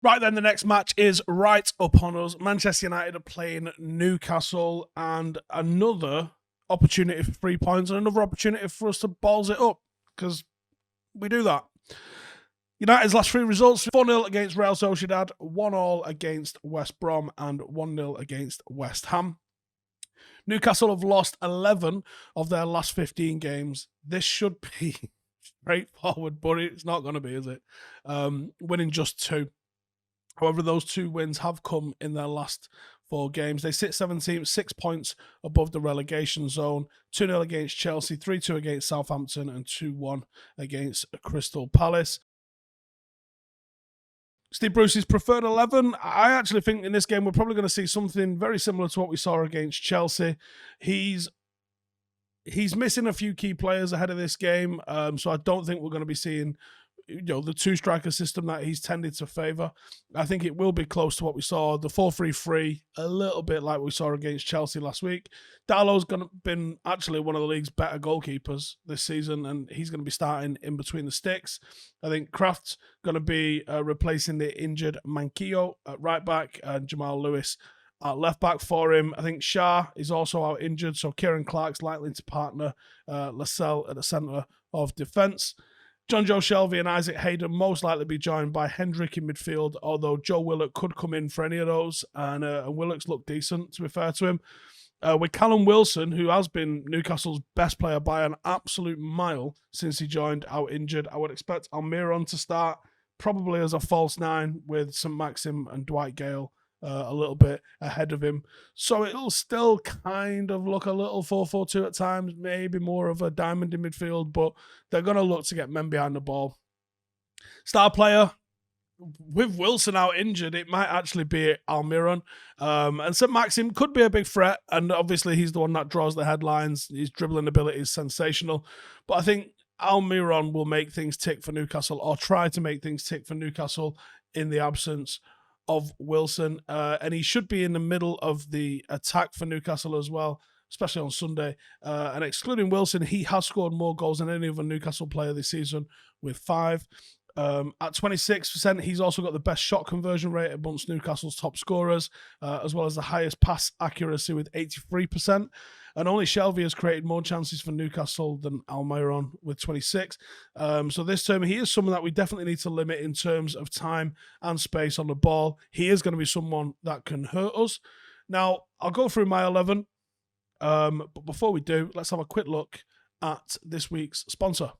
Right then, the next match is right upon us. Manchester United are playing Newcastle, and another opportunity for 3 points and another opportunity for us to balls it up, because we do that. United's last 3 results: 4-0 against Real Sociedad, 1-1 against West Brom, and 1-0 against West Ham. Newcastle have lost 11 of their last 15 games. This should be straightforward, but it's not going to be, is it? Winning just 2. However, those 2 wins have come in their last 4 games. They sit 17th, 6 points above the relegation zone. 2-0 against Chelsea, 3-2 against Southampton, and 2-1 against Crystal Palace. Steve Bruce's preferred 11. I actually think in this game we're probably going to see something very similar to what we saw against Chelsea. He's missing a few key players ahead of this game, so I don't think we're going to be seeing the 2-striker system that he's tended to favour. I think it will be close to what we saw, the 4-3-3, a little bit like we saw against Chelsea last week. Darlow's been actually one of the league's better goalkeepers this season, and he's going to be starting in between the sticks. I think Kraft's going to be replacing the injured Manquillo at right back, and Jamal Lewis at left back for him. I think Shah is also out injured, so Kieran Clark's likely to partner Lascelles at the centre of defence. John Joe Shelvey and Isaac Hayden most likely be joined by Hendrick in midfield, although Joe Willock could come in for any of those, and Willock's looked decent, to be fair to him. With Callum Wilson, who has been Newcastle's best player by an absolute mile since he joined out injured, I would expect Almiron to start, probably as a false 9, with St. Maxim and Dwight Gale a little bit ahead of him. So it'll still kind of look a little 4-4-2 at times, maybe more of a diamond in midfield, but they're going to look to get men behind the ball. Star player, with Wilson out injured, it might actually be Almiron. And St. Maxim could be a big threat, and obviously he's the one that draws the headlines. His dribbling ability is sensational. But I think Almiron will make things tick for Newcastle, or try to make things tick for Newcastle in the absence of Wilson, and he should be in the middle of the attack for Newcastle as well, especially on Sunday. And excluding Wilson, he has scored more goals than any other Newcastle player this season with 5. At 26%, he's also got the best shot conversion rate amongst Newcastle's top scorers, as well as the highest pass accuracy with 83%. And only Shelvey has created more chances for Newcastle than Almiron with 26. So this term, he is someone that we definitely need to limit in terms of time and space on the ball. He is going to be someone that can hurt us. Now, I'll go through my 11. But before we do, let's have a quick look at this week's sponsor.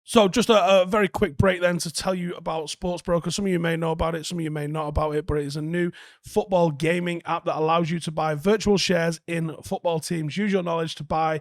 So just a very quick break then to tell you about SportsBroker. Some of you may know about it, some of you may not about it, but it is a new football gaming app that allows you to buy virtual shares in football teams. Use your knowledge to buy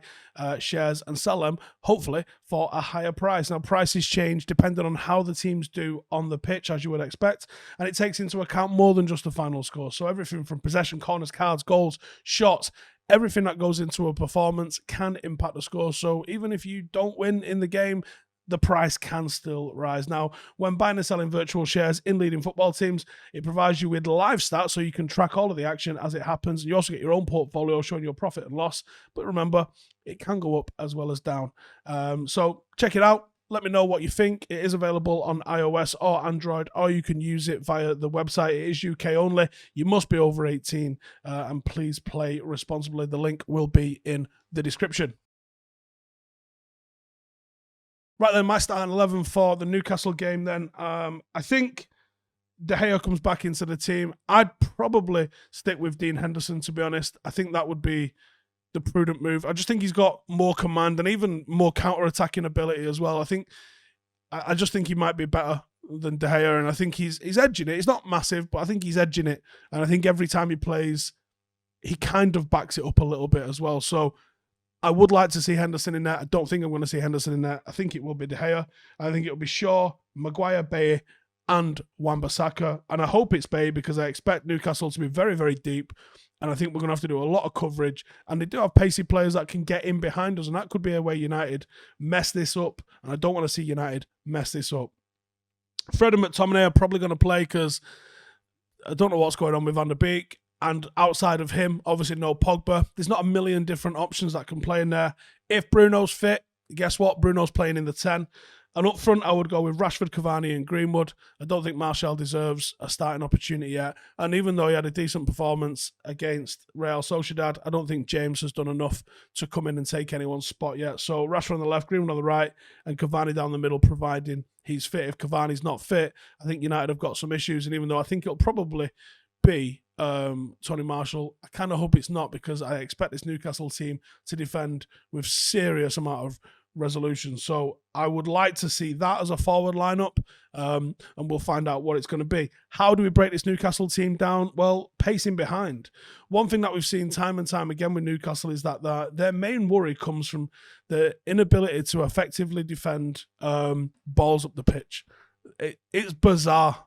shares and sell them, hopefully, for a higher price. Now, prices change depending on how the teams do on the pitch, as you would expect, and it takes into account more than just the final score. So everything from possession, corners, cards, goals, shots, everything that goes into a performance can impact the score. So even if you don't win in the game, the price can still rise. Now, when buying and selling virtual shares in leading football teams, it provides you with live stats so you can track all of the action as it happens. You also get your own portfolio showing your profit and loss. But remember, it can go up as well as down. So check it out. Let me know what you think. It is available on iOS or Android, or you can use it via the website. It is UK only. You must be over 18, and please play responsibly. The link will be in the description. Right then, my starting 11 for the Newcastle game then. I think De Gea comes back into the team. I'd probably stick with Dean Henderson, to be honest. I think that would be the prudent move. I just think he's got more command and even more counter-attacking ability as well. I just think he might be better than De Gea, and I think he's edging it. It's not massive, but I think he's edging it. And I think every time he plays, he kind of backs it up a little bit as well. So I would like to see Henderson in there. I don't think I'm going to see Henderson in there. I think it will be De Gea. I think it will be Shaw, Maguire, Baye, and Wan-Bissaka. And I hope it's Baye because I expect Newcastle to be very, very deep. And I think we're going to have to do a lot of coverage. And they do have pacey players that can get in behind us. And that could be a way United mess this up. And I don't want to see United mess this up. Fred and McTominay are probably going to play because I don't know what's going on with Van der Beek. And outside of him, obviously no Pogba. There's not a million different options that can play in there. If Bruno's fit, guess what? Bruno's playing in the 10. And up front, I would go with Rashford, Cavani and Greenwood. I don't think Martial deserves a starting opportunity yet. And even though he had a decent performance against Real Sociedad, I don't think James has done enough to come in and take anyone's spot yet. So Rashford on the left, Greenwood on the right, and Cavani down the middle, providing he's fit. If Cavani's not fit, I think United have got some issues. And even though I think it'll probably be Tony Marshall, I kind of hope it's not, because I expect this Newcastle team to defend with serious amount of resolution. So I would like to see that as a forward lineup, and we'll find out what it's going to be. How do we break this Newcastle team down? Well, pacing behind. One thing that we've seen time and time again with Newcastle is that their main worry comes from the inability to effectively defend balls up the pitch. It's bizarre.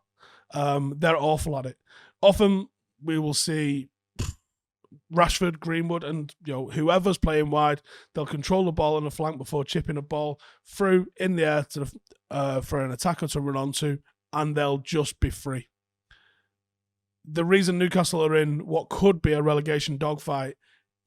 They're awful at it. Often we will see Rashford, Greenwood, and whoever's playing wide, they'll control the ball on the flank before chipping a ball through in the air to for an attacker to run onto, and they'll just be free. The reason Newcastle are in what could be a relegation dogfight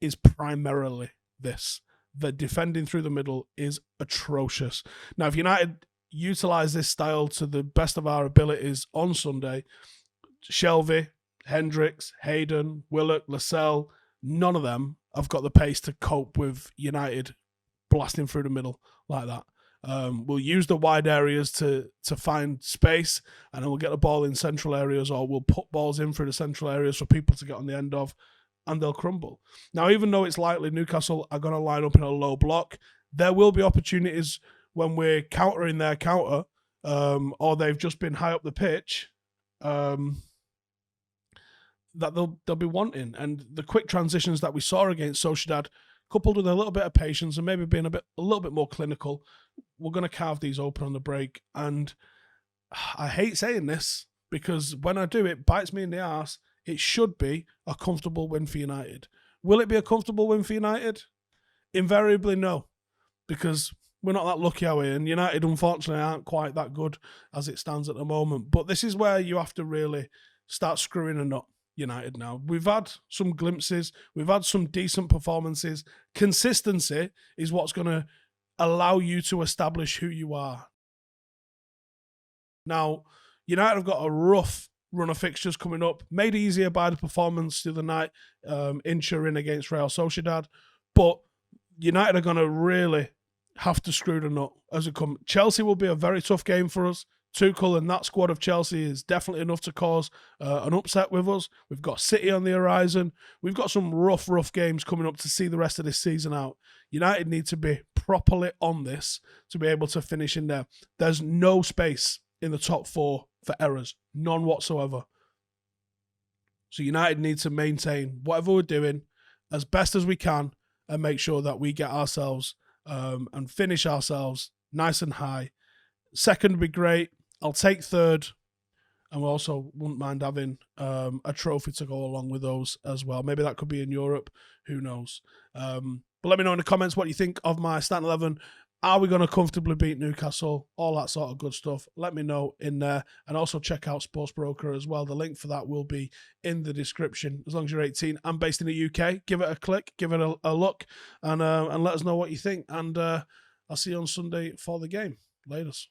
is primarily this. The defending through the middle is atrocious. Now, if United utilise this style to the best of our abilities on Sunday, Shelvey, Hendricks, Hayden, Willock, Lascelles, none of them have got the pace to cope with United blasting through the middle like that. We'll use the wide areas to find space, and then we'll get the ball in central areas, or we'll put balls in through the central areas for people to get on the end of, and they'll crumble. Now, even though it's likely Newcastle are going to line up in a low block, there will be opportunities when we're countering their counter, or they've just been high up the pitch, that they'll be wanting. And the quick transitions that we saw against Sociedad, coupled with a little bit of patience and maybe being a little bit more clinical, we're going to carve these open on the break. And I hate saying this, because when I do, it bites me in the arse. It should be a comfortable win for United. Will it be a comfortable win for United? Invariably no, because we're not that lucky, are we? And United, unfortunately, aren't quite that good as it stands at the moment. But this is where you have to really start screwing a nut, United, now. We've had some glimpses. We've had some decent performances. Consistency is what's going to allow you to establish who you are. Now, United have got a rough run of fixtures coming up, made easier by the performance the other night in Turin against Real Sociedad. But United are going to really have to screw the nut as it comes. Chelsea will be a very tough game for us. Tuchel and that squad of Chelsea is definitely enough to cause an upset with us. We've got City on the horizon. We've got some rough games coming up to see the rest of this season out. United need to be properly on this to be able to finish in there. There's no space in the top four for errors. None whatsoever. So United need to maintain whatever we're doing as best as we can and make sure that we get ourselves and finish ourselves nice and high. Second would be great. I'll take third, and we also wouldn't mind having a trophy to go along with those as well. Maybe that could be in Europe. Who knows? But let me know in the comments what you think of my starting 11. Are we going to comfortably beat Newcastle? All that sort of good stuff. Let me know in there. And also check out SportsBroker as well. The link for that will be in the description. As long as you're 18 and based in the UK, give it a click, give it a look, and let us know what you think. And I'll see you on Sunday for the game. Laters.